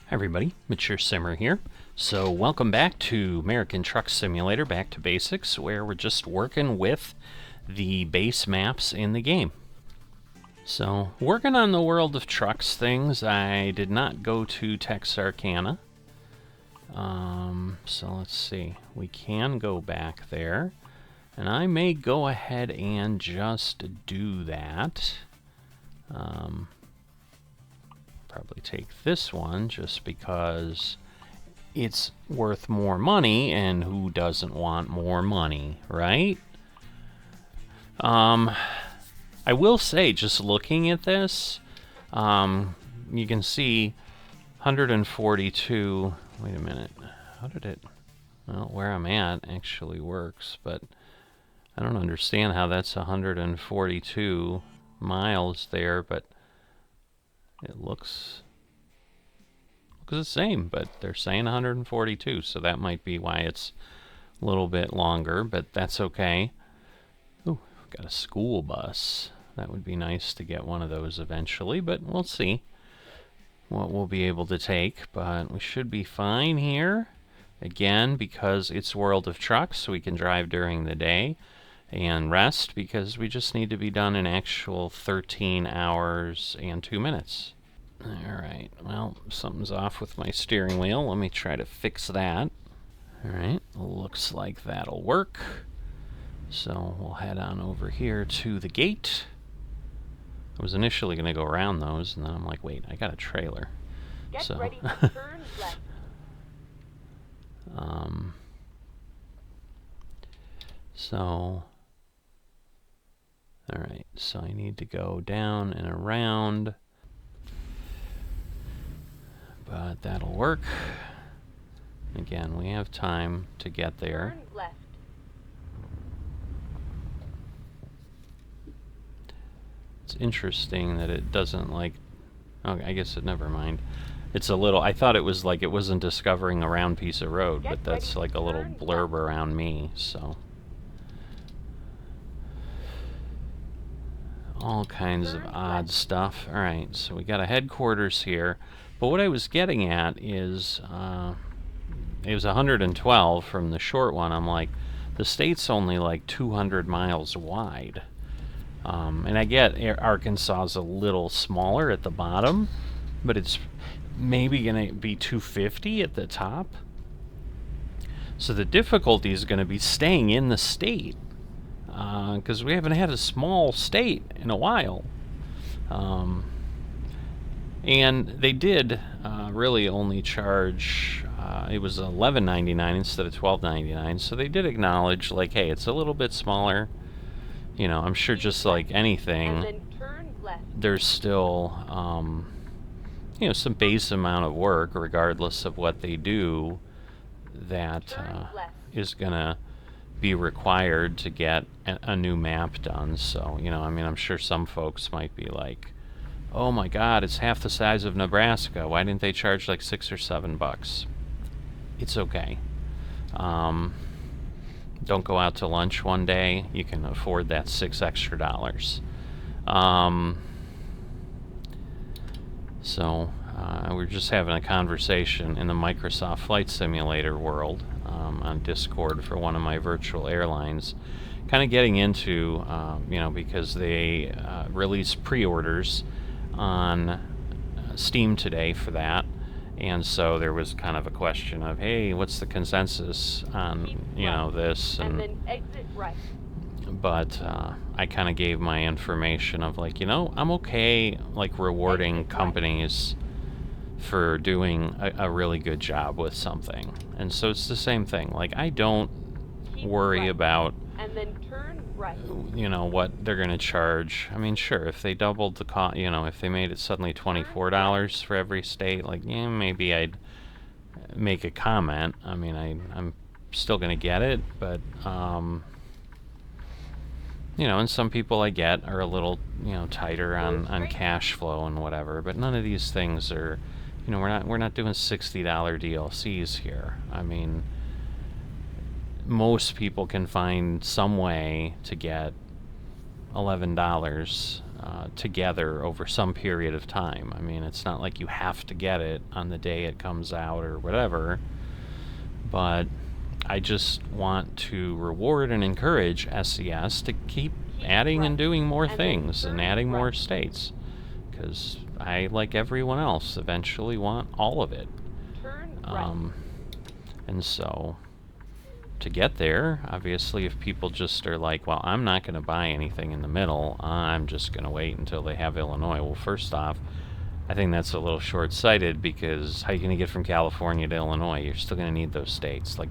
Hi everybody, Mature Simmer here. So welcome back to American Truck Simulator, back to basics, where we're just working with the base maps in the game. So, working on the World of Trucks things, I did not go to Texarkana. So let's see, we can go back there, and I may go ahead and just do that. Probably take this one just because it's worth more money, and who doesn't want more money, right? I will say, just looking at this, you can see 142. Wait a minute, how did it? Well, where I'm at actually works, but I don't understand how that's 142 miles there, but it looks the same, but they're saying 142, so that might be why it's a little bit longer, but that's okay. Ooh, got a school bus. That would be nice to get one of those eventually, but we'll see what we'll be able to take, but we should be fine here. Again, because it's World of Trucks, so we can drive during the day and rest because we just need to be done in actual 13 hours and 2 minutes. Alright, well, something's off with my steering wheel. Let me try to fix that. Alright, looks like that'll work. So we'll head on over here to the gate. I was initially going to go around those, and then I'm like, wait, I got a trailer. Get so ready to turn left. Alright, so I need to go down and around, but that'll work. Again, we have time to get there. Turn left. It's interesting that it doesn't like... Okay, I guess it never mind. It's a little... I thought it was like it wasn't discovering a round piece of road, but that's like a little blurb around me, so... all kinds of odd stuff. Alright, so we got a headquarters here. But what I was getting at is... it was 112 from the short one. I'm like, the state's only like 200 miles wide. And I get Arkansas is a little smaller at the bottom, but it's maybe going to be 250 at the top. So the difficulty is going to be staying in the state, because we haven't had a small state in a while. And they did really only charge, it was $11.99 instead of $12.99, so they did acknowledge, like, hey, it's a little bit smaller. You know, I'm sure just like anything, And then turn left. there's still, you know, some base amount of work, regardless of what they do, that is going to be required to get a new map done. So, you know, I mean, I'm sure some folks might be like, oh my god, it's half the size of Nebraska. Why didn't they charge like $6 or $7? It's okay. Don't go out to lunch one day. You can afford that $6 extra. So we're just having a conversation in the Microsoft Flight Simulator world on Discord for one of my virtual airlines, kind of getting into, you know, because they released pre-orders on Steam today for that, and so there was kind of a question of, hey, what's the consensus on, you know, this, and then exit right. But I kind of gave my information of like, you know, I'm okay like rewarding companies for doing a really good job with something. And so it's the same thing. Like, I don't worry about, and then turn right. you know, what they're going to charge. I mean, sure, if they doubled the cost, you know, if they made it suddenly $24 for every state, like, yeah, maybe I'd make a comment. I mean, I'm still going to get it, but, you know, and some people I get are a little, you know, tighter on cash flow and whatever, but none of these things are, you know, we're not doing $60 DLCs here. I mean, most people can find some way to get $11 together over some period of time. I mean, it's not like you have to get it on the day it comes out or whatever, but I just want to reward and encourage SCS to keep adding and doing more things and adding more states, because I, like everyone else, eventually want all of it. Turn right. And so, to get there, obviously, if people just are like, well, I'm not going to buy anything in the middle, I'm just going to wait until they have Illinois. Well, first off, I think that's a little short-sighted, because how are you going to get from California to Illinois? You're still going to need those states. Like,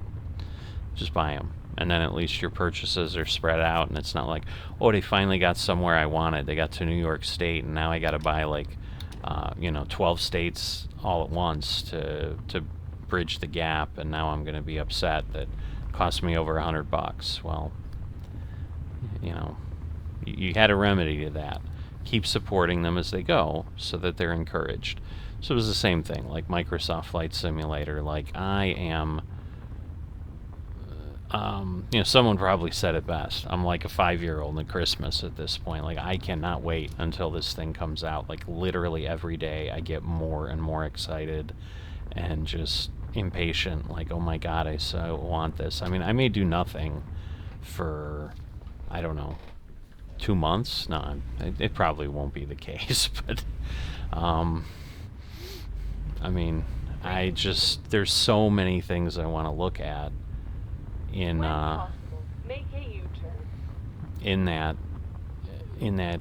just buy them. And then at least your purchases are spread out, and it's not like, oh, they finally got somewhere I wanted. They got to New York State, and now I got to buy, like, 12 states all at once to bridge the gap, and now I'm going to be upset that it cost me over $100. Well, you had a remedy to that. Keep supporting them as they go so that they're encouraged. So it was the same thing, like Microsoft Flight Simulator. Like, I am... someone probably said it best. I'm like a 5-year-old at Christmas at this point. Like, I cannot wait until this thing comes out. Like, literally every day I get more and more excited and just impatient. Like, oh my god, I so want this. I mean, I may do nothing for, I don't know, 2 months? No, it probably won't be the case, but, I mean, there's so many things I want to look at in that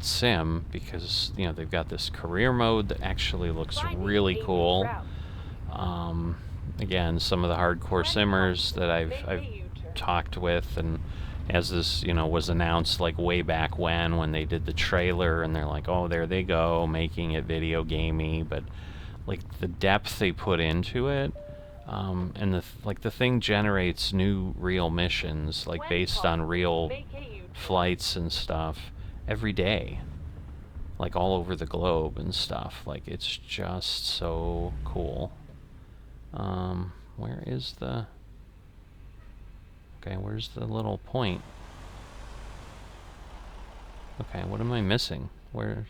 sim, because they've got this career mode that actually looks really cool. Again, some of the hardcore simmers that I've talked with, and as this was announced like way back when they did the trailer, and they're like, oh, there they go, making it video gamey, but like the depth they put into it. And the thing generates new real missions, like based on real flights and stuff every day, like all over the globe and stuff. Like, it's just so cool. Where's the little point? Okay, what am I missing? Where?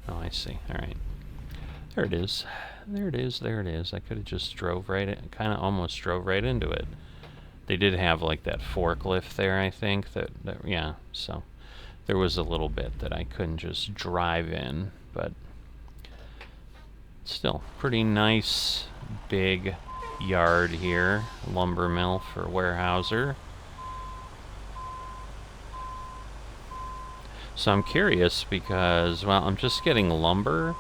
Oh, I see. All right. There it is. There it is. There it is. I could have just almost drove right into it. They did have like that forklift there, I think. Yeah. So there was a little bit that I couldn't just drive in, but still pretty nice big yard here. Lumber mill for Weyerhaeuser. So I'm curious because, well, I'm just getting lumber.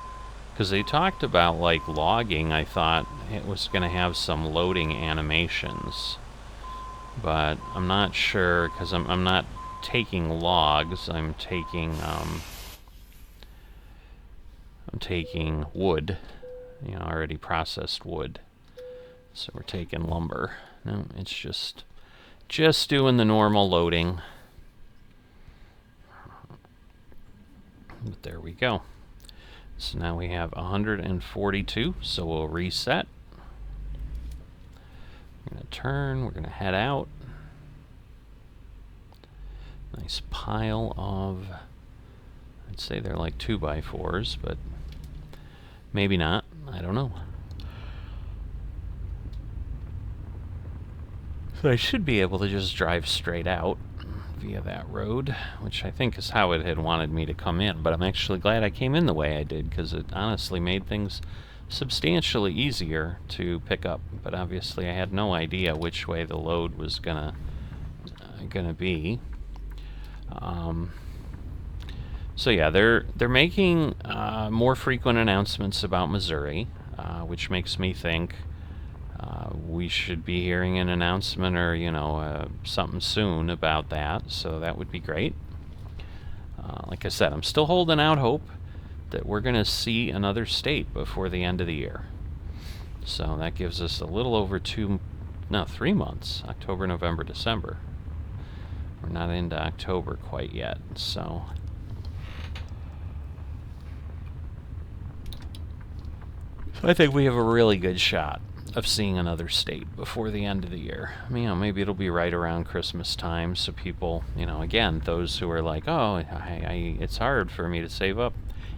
Because they talked about, like, logging. I thought it was going to have some loading animations. But I'm not sure, because I'm not taking logs. I'm taking wood. Already processed wood. So we're taking lumber. No, it's just doing the normal loading. But there we go. So now we have 142, so we'll reset. We're going to turn, we're going to head out. Nice pile of, I'd say they're like 2x4s, but maybe not, I don't know. So I should be able to just drive straight out via that road, which I think is how it had wanted me to come in, but I'm actually glad I came in the way I did, because it honestly made things substantially easier to pick up. But obviously I had no idea which way the load was gonna be. So yeah, they're making more frequent announcements about Missouri, which makes me think we should be hearing an announcement or, something soon about that, so that would be great. Like I said, I'm still holding out hope that we're going to see another state before the end of the year. So that gives us a little over 3 months, October, November, December. We're not into October quite yet, so... I think we have a really good shot. of seeing another state before the end of the year. Maybe it'll be right around Christmas time, so people, again, those who are like, oh, it's hard for me to save up,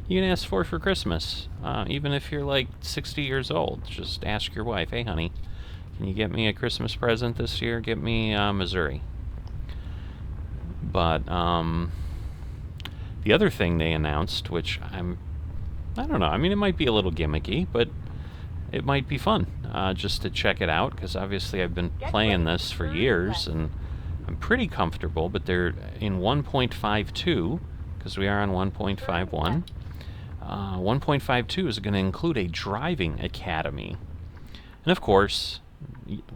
you can ask for Christmas. Even if you're like 60 years old, just ask your wife, hey, honey, can you get me a Christmas present this year? Get me Missouri. But the other thing they announced, which I don't know, it might be a little gimmicky, but it might be fun just to check it out, because obviously I've been playing this for years and I'm pretty comfortable, but they're in 1.52, because we are on 1.51. 1.52 is going to include a driving academy. And of course,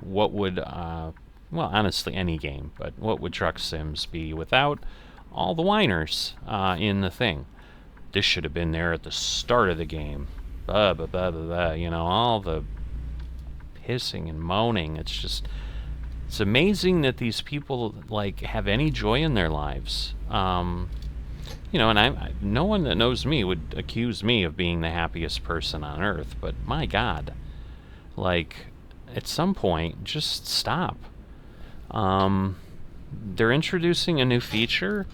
what would, well, honestly, any game, but what would Truck Sims be without all the whiners in the thing? This should have been there at the start of the game. All the hissing and moaning. It's amazing that these people like have any joy in their lives. And no one that knows me would accuse me of being the happiest person on earth, but my God, like, at some point, just stop. They're introducing a new feature.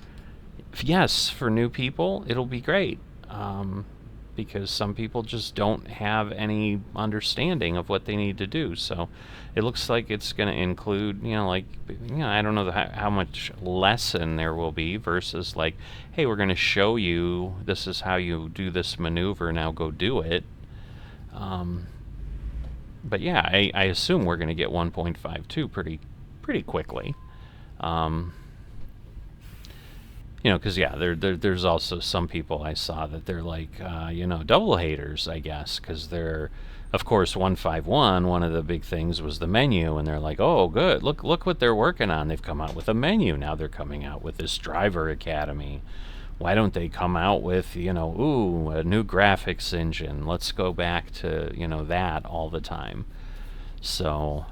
Yes, for new people, it'll be great. Because some people just don't have any understanding of what they need to do. So it looks like it's going to include, I don't know how much lesson there will be versus like, hey, we're going to show you this is how you do this maneuver, now go do it. But yeah, I assume we're going to get 1.52 pretty quickly. Because there's also some people I saw that they're like, double haters, I guess, because they're, of course, 151. One of the big things was the menu, and they're like, oh, good, look what they're working on. They've come out with a menu. Now they're coming out with this driver academy. Why don't they come out with, a new graphics engine? Let's go back to, that all the time. So,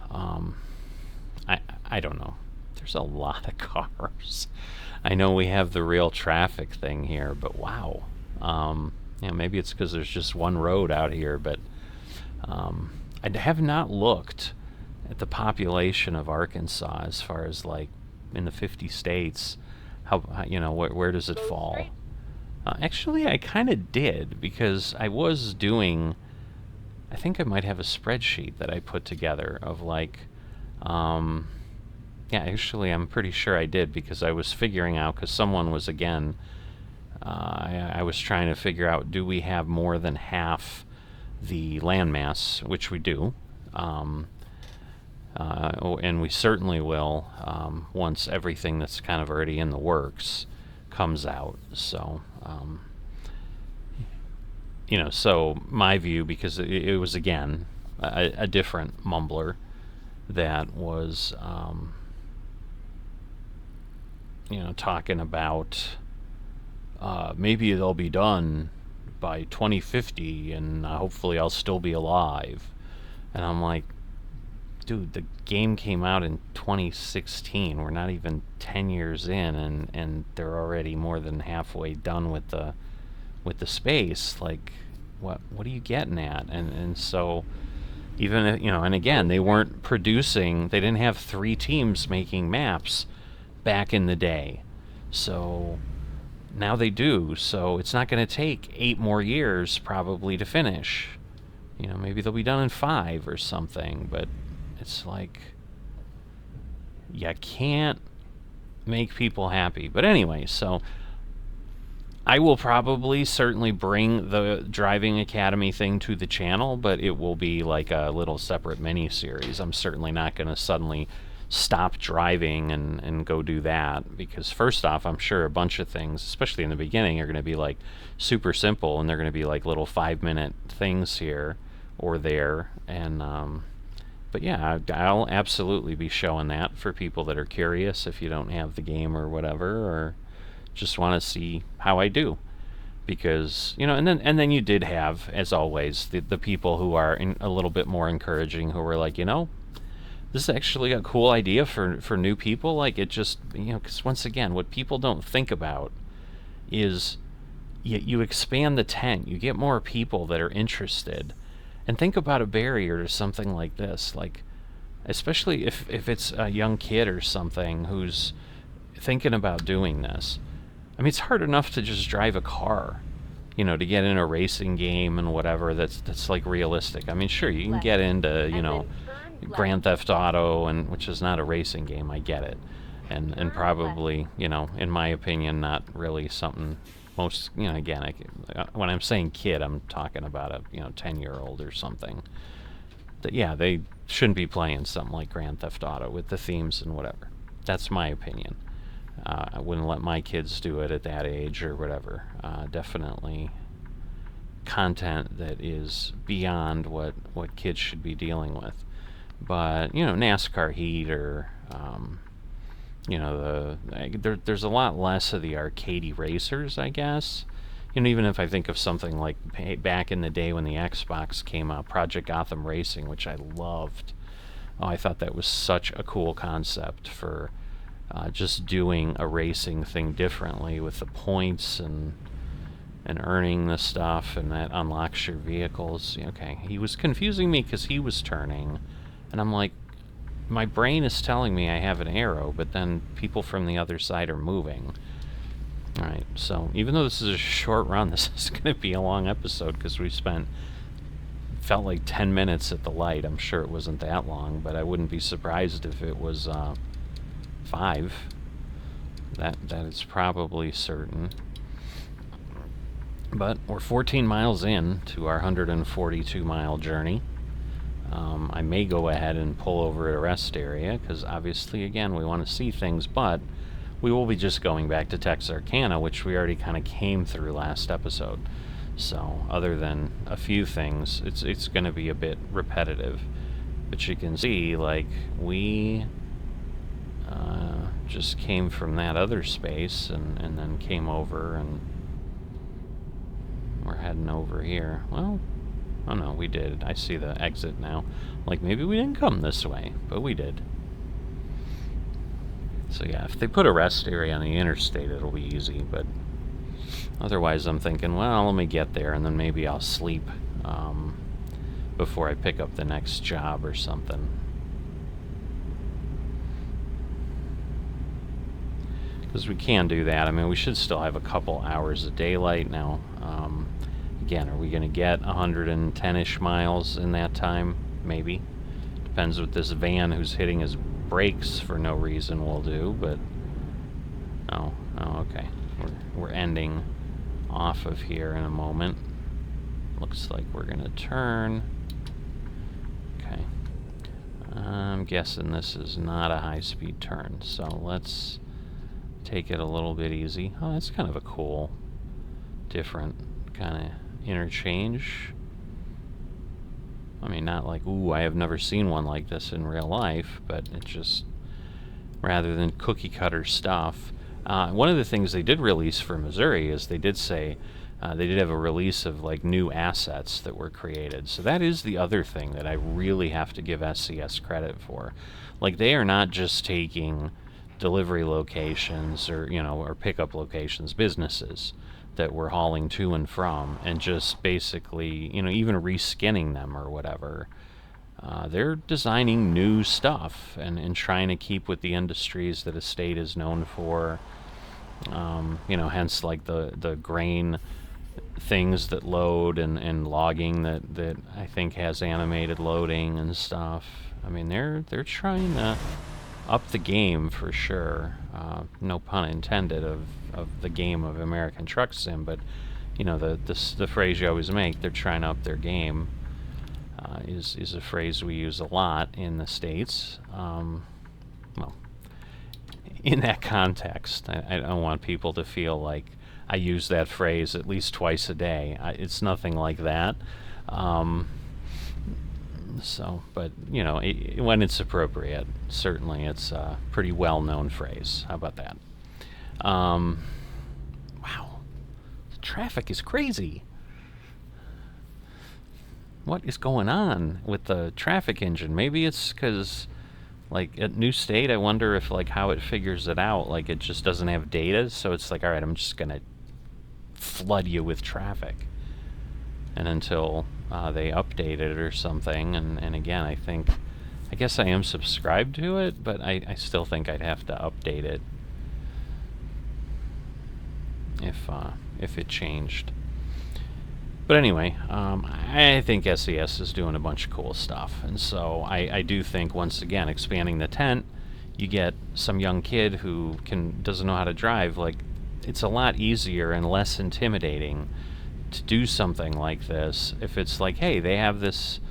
I don't know. There's a lot of cars. I know we have the real traffic thing here, but wow. Maybe it's because there's just one road out here, but I have not looked at the population of Arkansas as far as like in the 50 states. Where does it fall? Actually, I kind of did, because I was doing, I think I might have a spreadsheet that I put together of like, yeah, actually, I'm pretty sure I did, because I was figuring out, because someone was, again, I was trying to figure out, do we have more than half the landmass, which we do, and we certainly will once everything that's kind of already in the works comes out. So, so my view, because it was, again, a different mumbler that was... talking about maybe they'll be done by 2050 and hopefully I'll still be alive. And I'm like, dude, the game came out in 2016. We're not even 10 years in, and they're already more than halfway done with the space. Like, what are you getting at? And so even if, and again, they weren't producing, they didn't have 3 teams making maps back in the day. So now they do. So it's not going to take 8 more years probably to finish. Maybe they'll be done in 5 or something, but it's like, you can't make people happy. But anyway, so I will probably certainly bring the Driving Academy thing to the channel, but it will be like a little separate mini-series. I'm certainly not going to suddenly stop driving and go do that, because first off, I'm sure a bunch of things, especially in the beginning, are going to be like super simple, and they're going to be like little 5-minute things here or there. And but yeah, I'll absolutely be showing that for people that are curious, if you don't have the game or whatever, or just want to see how I do. Because and then you did have, as always, the people who are a little bit more encouraging, who were like, this is actually a cool idea for new people. Like, it just, because once again, what people don't think about is you expand the tent, you get more people that are interested, And think about a barrier to something like this, like especially if it's a young kid or something who's thinking about doing this. I mean, it's hard enough to just drive a car, you know, to get in a racing game and whatever that's like realistic. I mean, sure, you can get into, you know, Grand Theft Auto, and which is not a racing game, I get it. And probably, you know, in my opinion, not really something most, you know, again, when I'm saying kid, I'm talking about a, you know, 10-year-old or something. That, yeah, they shouldn't be playing something like Grand Theft Auto with the themes and whatever. That's my opinion. I wouldn't let my kids do it at that age or whatever. Definitely content that is beyond what kids should be dealing with. But, you know, NASCAR Heat or, you know, there's a lot less of the arcadey racers, I guess. You know, even if I think of something like back in the day when the Xbox came out, Project Gotham Racing, which I loved. Oh, I thought that was such a cool concept for just doing a racing thing differently with the points and earning the stuff, and that unlocks your vehicles. Okay, he was confusing me because he was turning, and I'm like, my brain is telling me I have an arrow, but then people from the other side are moving. Alright, so even though this is a short run, this is going to be a long episode because we felt like 10 minutes at the light. I'm sure it wasn't that long, but I wouldn't be surprised if it was 5. That is probably certain. But we're 14 miles in to our 142-mile journey. I may go ahead and pull over at a rest area because obviously, again, we want to see things, but we will be just going back to Texarkana, which we already kind of came through last episode. So other than a few things, it's going to be a bit repetitive. But you can see, like, we just came from that other space and then came over, and we're heading over here. Well, oh no, we did. I see the exit now. Like, maybe we didn't come this way, but we did. So yeah, if they put a rest area on the interstate, it'll be easy, but otherwise I'm thinking, well, let me get there, and then maybe I'll sleep before I pick up the next job or something. Because we can do that. I mean, we should still have a couple hours of daylight now. Again, are we going to get 110-ish miles in that time? Maybe. Depends what this van who's hitting his brakes for no reason will do, but... Oh, okay. We're ending off of here in a moment. Looks like we're going to turn. Okay. I'm guessing this is not a high-speed turn, so let's take it a little bit easy. Oh, that's kind of a cool, different kind of interchange. I mean, not like, ooh, I have never seen one like this in real life, but it just, rather than cookie cutter stuff. One of the things they did release for Missouri is they did say, they did have a release of like new assets that were created. So that is the other thing that I really have to give SCS credit for. Like, they are not just taking delivery locations or, you know, or pickup locations, businesses that we're hauling to and from, and just basically, you know, even reskinning them or whatever. They're designing new stuff and trying to keep with the industries that a state is known for. You know, hence like the grain things that load and logging that I think has animated loading and stuff. I mean, they're trying to up the game for sure. No pun intended of the game of American Truck Sim, but you know, the phrase you always make, they're trying to up their game, is a phrase we use a lot in the States. Well, in that context, I don't want people to feel like I use that phrase at least twice a day. It's nothing like that. So, but, you know, when it's appropriate, certainly it's a pretty well-known phrase. How about that? Wow. The traffic is crazy. What is going on with the traffic engine? Maybe it's because, like, at New State, I wonder if, like, how it figures it out. Like, it just doesn't have data, so it's like, all right, I'm just going to flood you with traffic. And until they updated it or something. And again, I guess I am subscribed to it, but I still think I'd have to update it if it changed. But anyway, I think SES is doing a bunch of cool stuff, and so I do think, once again, expanding the tent, you get some young kid who doesn't know how to drive. Like, it's a lot easier and less intimidating to do something like this if it's like, hey, they have this,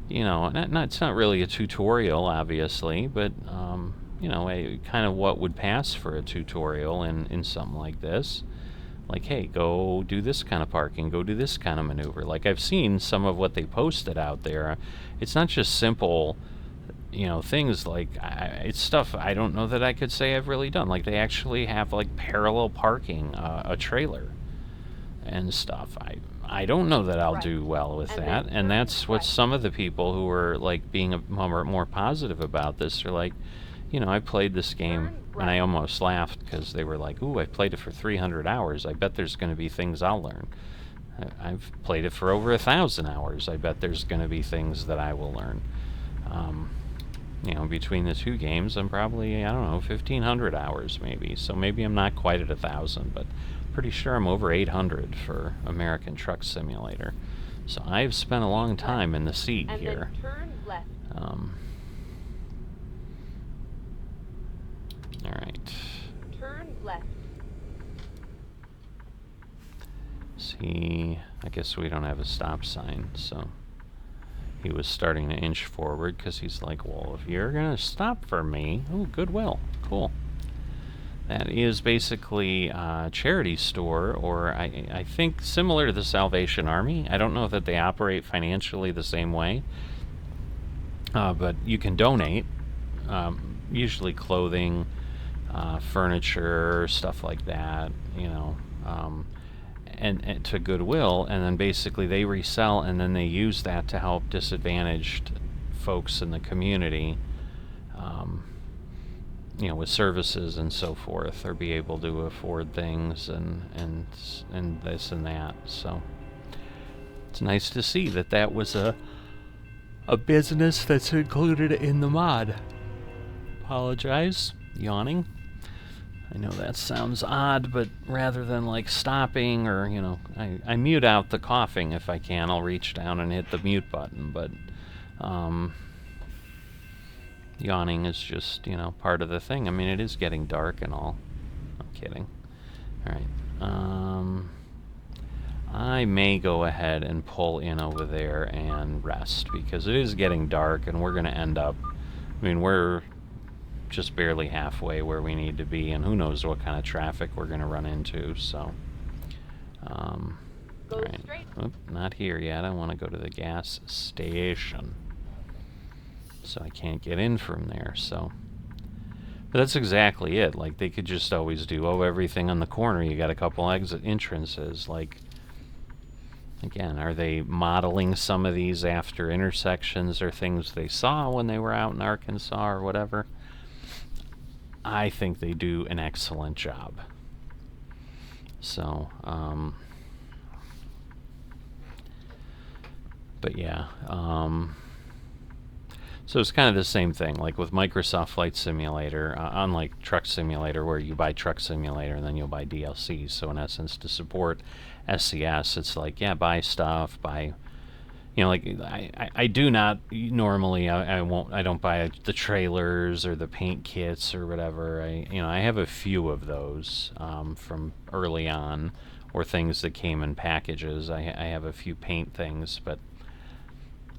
it's not really a tutorial, obviously, but kind of what would pass for a tutorial in something like this. Like, hey, go do this kind of parking, go do this kind of maneuver. Like, I've seen some of what they posted out there. It's not just simple, things. Like, it's stuff I don't know that I could say I've really done. Like, they actually have, like, parallel parking a trailer and stuff. I don't know that I'll do well with that. And that's what some of the people who are, like, being more positive about this are like, I played this game, and I almost laughed because they were like, ooh, I played it for 300 hours. I bet there's going to be things I'll learn. I've played it for over 1,000 hours. I bet there's going to be things that I will learn. Between the two games, I'm probably, 1,500 hours maybe. So maybe I'm not quite at 1,000, but pretty sure I'm over 800 for American Truck Simulator. So I've spent a long time in the seat here. Turn left. All right. Turn left. See, I guess we don't have a stop sign, so he was starting to inch forward because he's like, well, if you're going to stop for me, oh, goodwill, cool. That is basically a charity store, or I think similar to the Salvation Army. I don't know that they operate financially the same way, but you can donate, usually clothing, furniture, stuff like that, and to Goodwill, and then basically they resell, and then they use that to help disadvantaged folks in the community, with services and so forth, or be able to afford things and this and that. So it's nice to see that was a business that's included in the mod. Apologize, yawning. I know that sounds odd, but rather than like stopping or, I mute out the coughing if I can. I'll reach down and hit the mute button, but yawning is just, part of the thing. I mean, it is getting dark and all. I'm kidding. All right. I may go ahead and pull in over there and rest because it is getting dark and we're going to end up, we're just barely halfway where we need to be, and who knows what kind of traffic we're going to run into. So all right. Oop, not here yet. I want to go to the gas station, so I can't get in from there. So, but that's exactly it. Like, they could just always do, everything on the corner, you got a couple exit entrances. Like, again, are they modeling some of these after intersections or things they saw when they were out in Arkansas or whatever? I think they do an excellent job. So, but yeah, so it's kind of the same thing, like with Microsoft Flight Simulator, unlike Truck Simulator, where you buy Truck Simulator and then you'll buy DLC. So in essence, to support SCS, it's like, yeah, buy stuff, buy, like I do not normally, I don't buy the trailers or the paint kits or whatever. I have a few of those from early on, or things that came in packages. I have a few paint things, but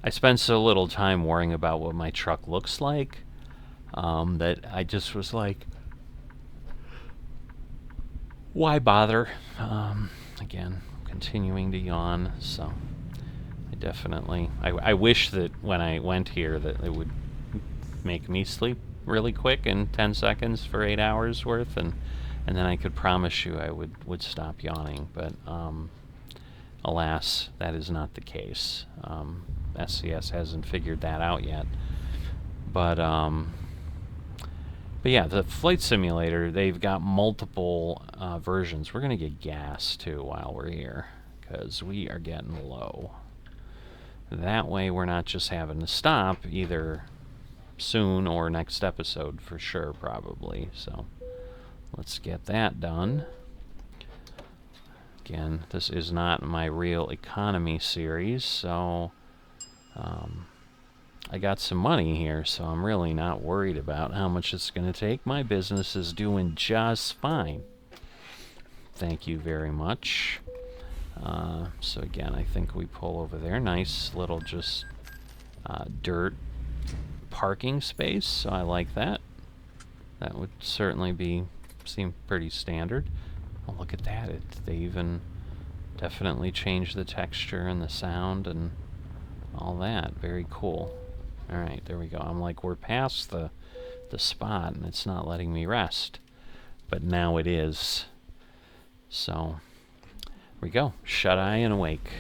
I spend so little time worrying about what my truck looks like that I just was like, why bother? Again, continuing to yawn, so I definitely, I wish that when I went here that it would make me sleep really quick in 10 seconds for 8 hours worth, and then I could promise you I would stop yawning, but alas, that is not the case. SCS hasn't figured that out yet. But yeah, the Flight Simulator, they've got multiple versions. We're going to get gas, too, while we're here, because we are getting low. That way we're not just having to stop either soon or next episode for sure, probably. So let's get that done. Again, this is not my real economy series, so I got some money here, so I'm really not worried about how much it's going to take. My business is doing just fine. Thank you very much. So again, I think we pull over there. Nice little just dirt parking space, so I like that. That would certainly seem pretty standard. Oh, look at that. They even definitely changed the texture and the sound and all that. Very cool. Alright, there we go. I'm like, we're past the spot and it's not letting me rest. But now it is. So, here we go. Shut eye and awake.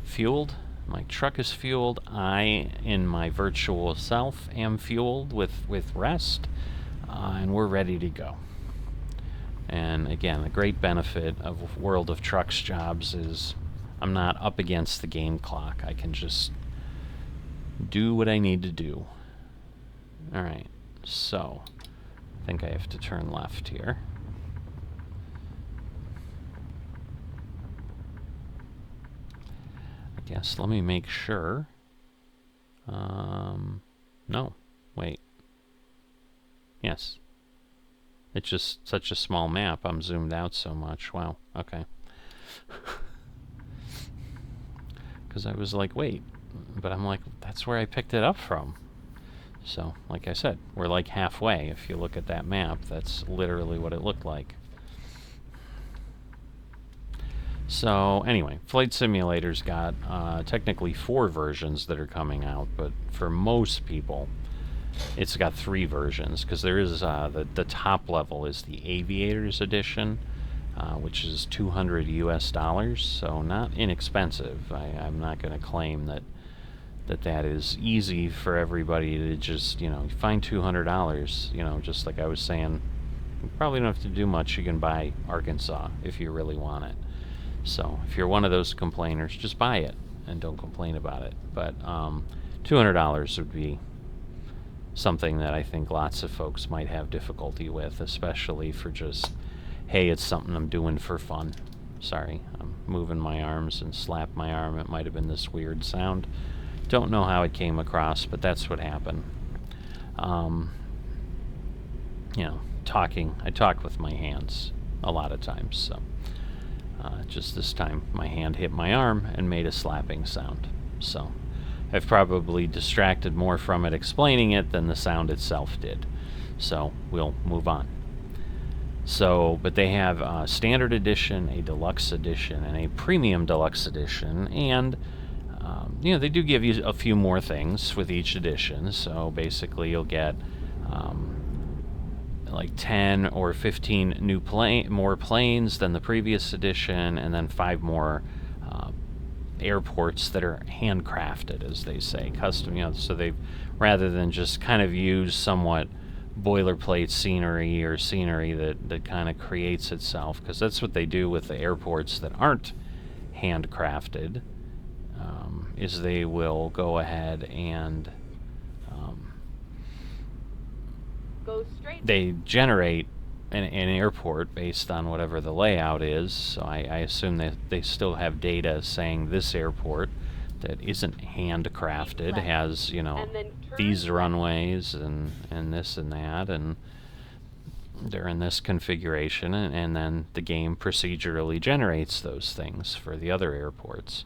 Fueled. My truck is fueled. I, in my virtual self, am fueled with rest. And we're ready to go. And again, the great benefit of World of Trucks jobs is I'm not up against the game clock. I can just do what I need to do. Alright, so I think I have to turn left here. I guess let me make sure. No, wait. Yes. It's just such a small map. I'm zoomed out so much. Wow, okay. Because I was like, wait. But I'm like, that's where I picked it up from. So, like I said, we're like halfway. If you look at that map, that's literally what it looked like. So, anyway, Flight Simulator's got technically 4 versions that are coming out, but for most people, it's got 3 versions, because there is the top level is the Aviators Edition, which is $200 US, so not inexpensive. I'm not going to claim that is easy for everybody to just, find $200, just like I was saying. You probably don't have to do much. You can buy Arkansas if you really want it. So if you're one of those complainers, just buy it and don't complain about it. But $200 would be something that I think lots of folks might have difficulty with, especially for just, hey, it's something I'm doing for fun. Sorry, I'm moving my arms and slap my arm. It might have been this weird sound. Don't know how it came across, but that's what happened. I talk with my hands a lot of times, so just this time my hand hit my arm and made a slapping sound. So I've probably distracted more from it explaining it than the sound itself did. So we'll move on. So, but they have a standard edition, a deluxe edition, and a premium deluxe edition, and they do give you a few more things with each edition. So basically you'll get like 10 or 15 more planes than the previous edition, and then 5 more airports that are handcrafted, as they say, custom. So they've, rather than just kind of use somewhat boilerplate scenery or scenery that kind of creates itself, because that's what they do with the airports that aren't handcrafted, is they will go ahead and Go straight. they generate an airport based on whatever the layout is. So I assume that they still have data saying this airport that isn't handcrafted has, these runways and this and that, and they're in this configuration, and then the game procedurally generates those things for the other airports.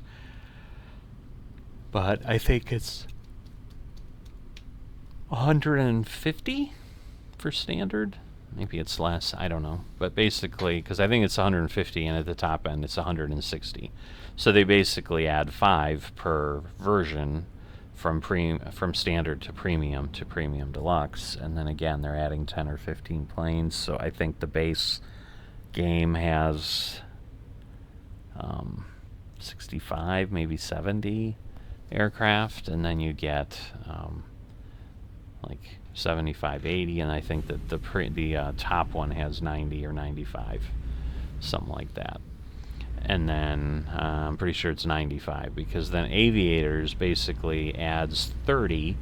But I think it's 150 for standard. Maybe it's less, I don't know. But basically, because I think it's 150, and at the top end it's 160. So they basically add 5 per version from standard to premium deluxe, and then again they're adding 10 or 15 planes. So I think the base game has 65, maybe 70 aircraft, and then you get like 75, 80, and I think that the top one has 90 or 95, something like that. And then I'm pretty sure it's 95, because then Aviators basically adds 30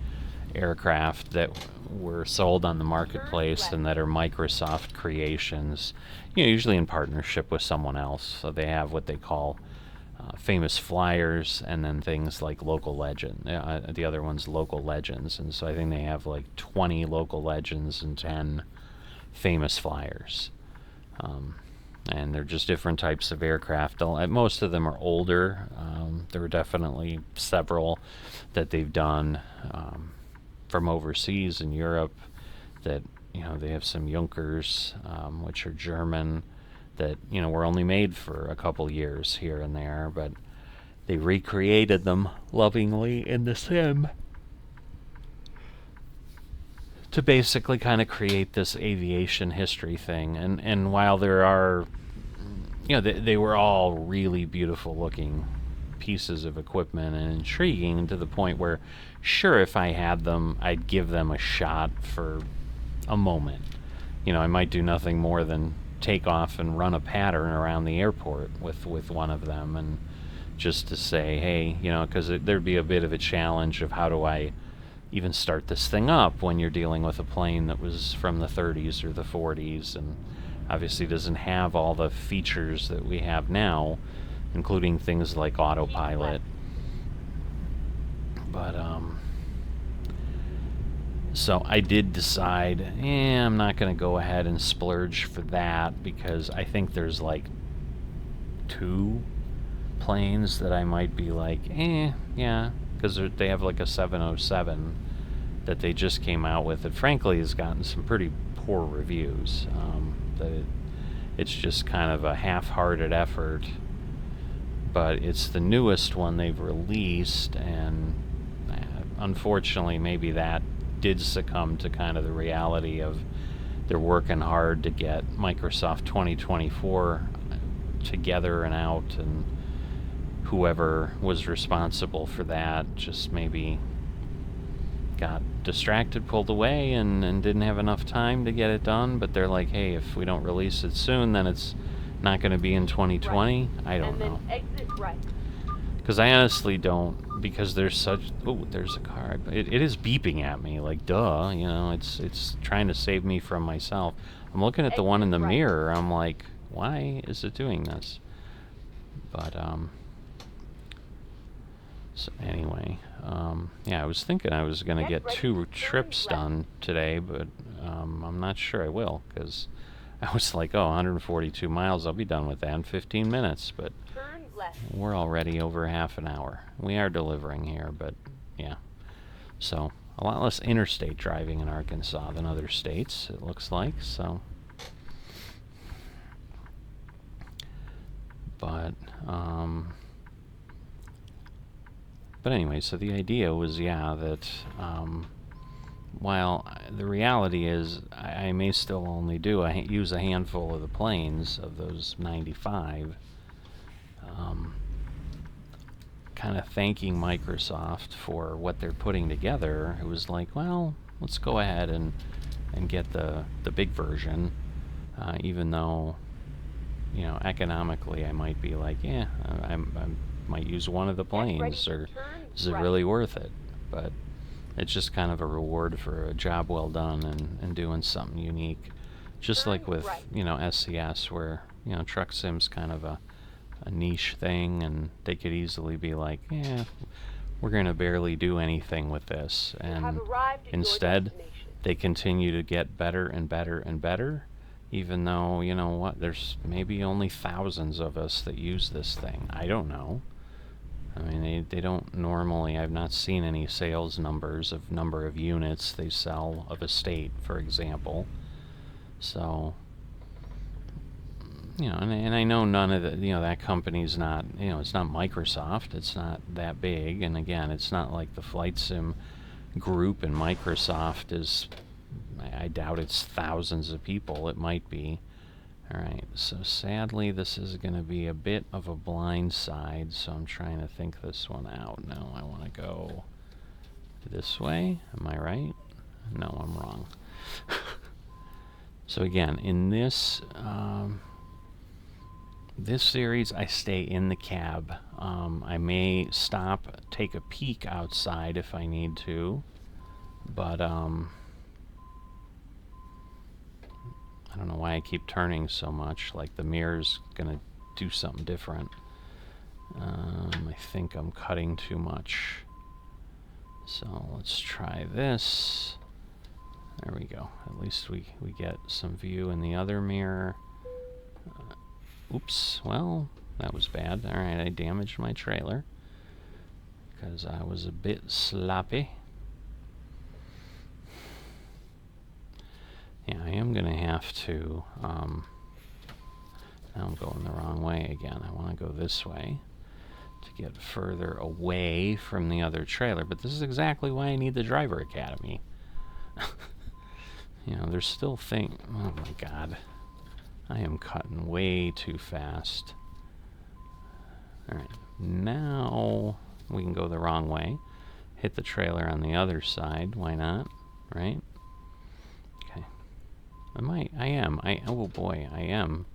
aircraft that were sold on the marketplace and that are Microsoft creations, usually in partnership with someone else. So they have what they call famous flyers, and then things like local legend. The other one's local legends, and so I think they have like 20 local legends and 10 famous flyers. And they're just different types of aircraft. Most of them are older. There are definitely several that they've done from overseas in Europe that, they have some Junkers, which are German, that, were only made for a couple years here and there, but they recreated them lovingly in the sim to basically kind of create this aviation history thing. And while there are, they were all really beautiful looking pieces of equipment and intriguing to the point where, sure, if I had them, I'd give them a shot for a moment. I might do nothing more than take off and run a pattern around the airport with one of them, and just to say, hey, because there'd be a bit of a challenge of how do I even start this thing up when you're dealing with a plane that was from the 30s or the 40s, and obviously doesn't have all the features that we have now, including things like autopilot. But so I did decide, I'm not going to go ahead and splurge for that, because I think there's like 2 planes that I might be like, yeah, because they have like a 707 that they just came out with that frankly has gotten some pretty poor reviews. It's just kind of a half-hearted effort, but it's the newest one they've released, and unfortunately maybe that did succumb to kind of the reality of they're working hard to get Microsoft 2024 together and out, and whoever was responsible for that just maybe got distracted, pulled away, and didn't have enough time to get it done. But they're like, hey, if we don't release it soon, then it's not going to be in 2020. I don't know. Exit right. Because I honestly don't, because there's such... Oh, there's a car. It is beeping at me, like, duh, it's trying to save me from myself. I'm looking at the one in the mirror, I'm like, why is it doing this? But, so anyway, yeah, I was thinking I was going to get 2 trips done today, but I'm not sure I will, because I was like, 142 miles, I'll be done with that in 15 minutes, but we're already over half an hour. We are delivering here, but yeah. So, a lot less interstate driving in Arkansas than other states, it looks like, so. But anyway, so the idea was, that while the reality is I may still only use a handful of the planes of those 95, kind of thanking Microsoft for what they're putting together, it was like, well, let's go ahead and get the big version, even though, economically I might be like, I might use one of the planes, or is it really worth it? But it's just kind of a reward for a job well done and doing something unique. Just like with, SCS, where, truck sim's kind of a niche thing, and they could easily be like, we're going to barely do anything with this. And instead, they continue to get better and better and better, even though, there's maybe only thousands of us that use this thing. I don't know. I mean, they don't normally, I've not seen any sales numbers of number of units they sell of a state, for example. So, and I know none of the, that company's not, it's not Microsoft, it's not that big, and again, it's not like the Flight Sim group in Microsoft is, I doubt it's thousands of people, it might be. Alright, so sadly this is going to be a bit of a blind side, so I'm trying to think this one out. No, I want to go this way, am I right? No, I'm wrong. So again, in this, This series, I stay in the cab. I may stop, take a peek outside if I need to, but I don't know why I keep turning so much. Like the mirror's gonna do something different. I think I'm cutting too much. So let's try this. There we go. At least we get some view in the other mirror. Oops, well, that was bad. Alright, I damaged my trailer because I was a bit sloppy. Yeah, I am going to have to... now I'm going the wrong way again. I want to go this way to get further away from the other trailer. But this is exactly why I need the driver academy. You know, there's still things... Oh my god. I am cutting way too fast. Alright, now we can go the wrong way. Hit the trailer on the other side. Why not? Right? Okay. I am. Oh boy, I am.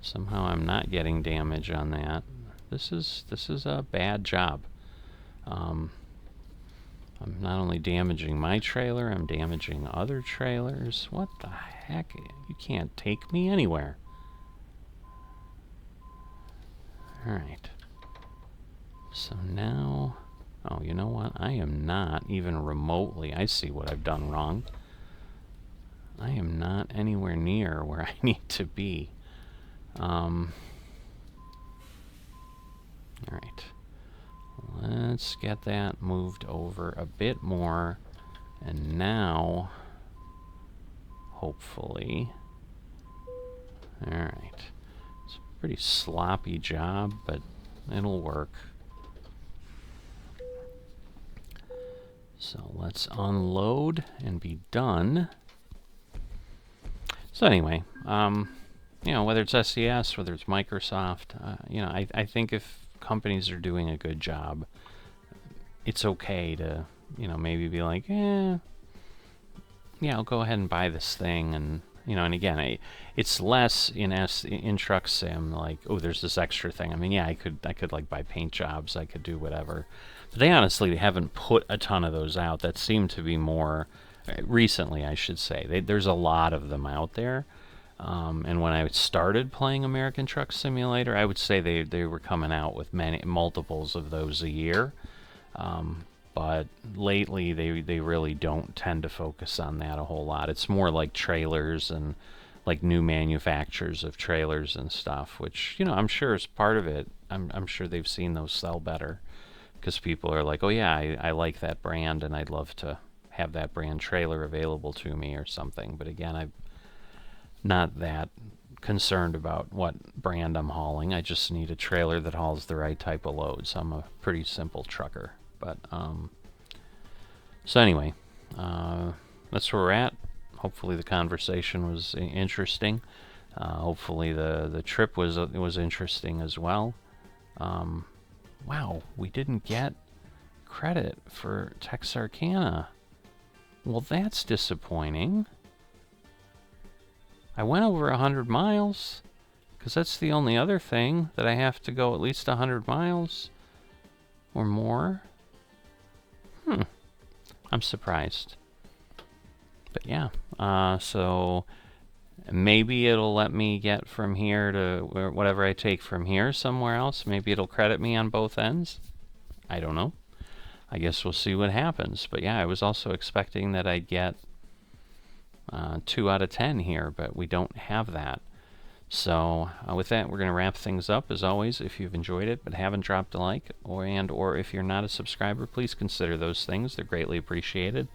Somehow I'm not getting damage on that. This is a bad job. I'm not only damaging my trailer, I'm damaging other trailers. What the heck? You can't take me anywhere. Alright. So now... Oh, you know what? I am not even remotely... I see what I've done wrong. I am not anywhere near where I need to be. Alright. Let's get that moved over a bit more. And now... Hopefully... Alright. It's a pretty sloppy job, but it'll work. So let's unload and be done. So anyway, you know, whether it's SES, whether it's Microsoft, you know, I think if companies are doing a good job, it's okay to, you know, maybe be like, yeah, I'll go ahead and buy this thing, and you know, and again, it's less in Truck Sim, like, oh, there's this extra thing. I mean, yeah, I could like buy paint jobs, I could do whatever. But they honestly haven't put a ton of those out. That seem to be more recently, I should say. There's a lot of them out there. And when I started playing American Truck Simulator, I would say they were coming out with multiples of those a year. But lately, they really don't tend to focus on that a whole lot. It's more like trailers and like new manufacturers of trailers and stuff, which, you know, I'm sure is part of it. I'm sure they've seen those sell better because people are like, oh yeah, I like that brand and I'd love to have that brand trailer available to me or something. But again, I'm not that concerned about what brand I'm hauling. I just need a trailer that hauls the right type of loads. I'm a pretty simple trucker. But, so anyway, that's where we're at. Hopefully the conversation was interesting. Hopefully the trip was interesting as well. Wow, we didn't get credit for Texarkana. Well, that's disappointing. I went over 100 miles, because that's the only other thing that I have to go at least 100 miles or more. I'm surprised. But yeah, so maybe it'll let me get from here to whatever I take from here somewhere else. Maybe it'll credit me on both ends. I don't know. I guess we'll see what happens. But yeah, I was also expecting that I'd get 2 out of 10 here, but we don't have that. So with that, we're going to wrap things up. As always, if you've enjoyed it but haven't dropped a like, or if you're not a subscriber, please consider those things. They're greatly appreciated.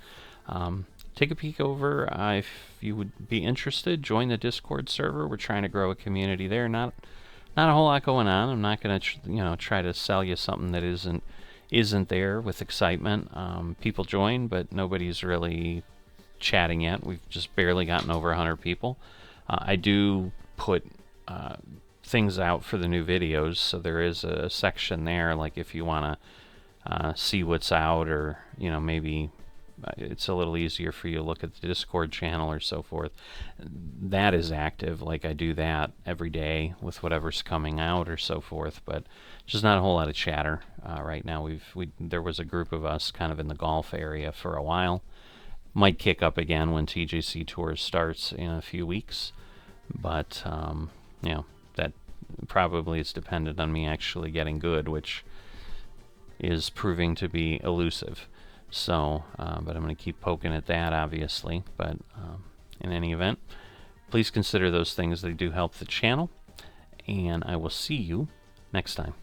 Take a peek over if you would be interested. Join the Discord server. We're trying to grow a community there. Not a whole lot going on. I'm not going to try to sell you something that isn't there with excitement. People join, but nobody's really chatting yet. We've just barely gotten over 100 people. I do put things out for the new videos, so there is a section there, like if you want to see what's out, or maybe it's a little easier for you to look at the Discord channel or so forth. That is active, like I do that every day with whatever's coming out or so forth, but just not a whole lot of chatter right now. There was a group of us kind of in the golf area for a while. Might kick up again when TJC Tour starts in a few weeks, but that probably is dependent on me actually getting good, which is proving to be elusive. So, but I'm going to keep poking at that, obviously. But in any event, please consider those things. They do help the channel. And I will see you next time.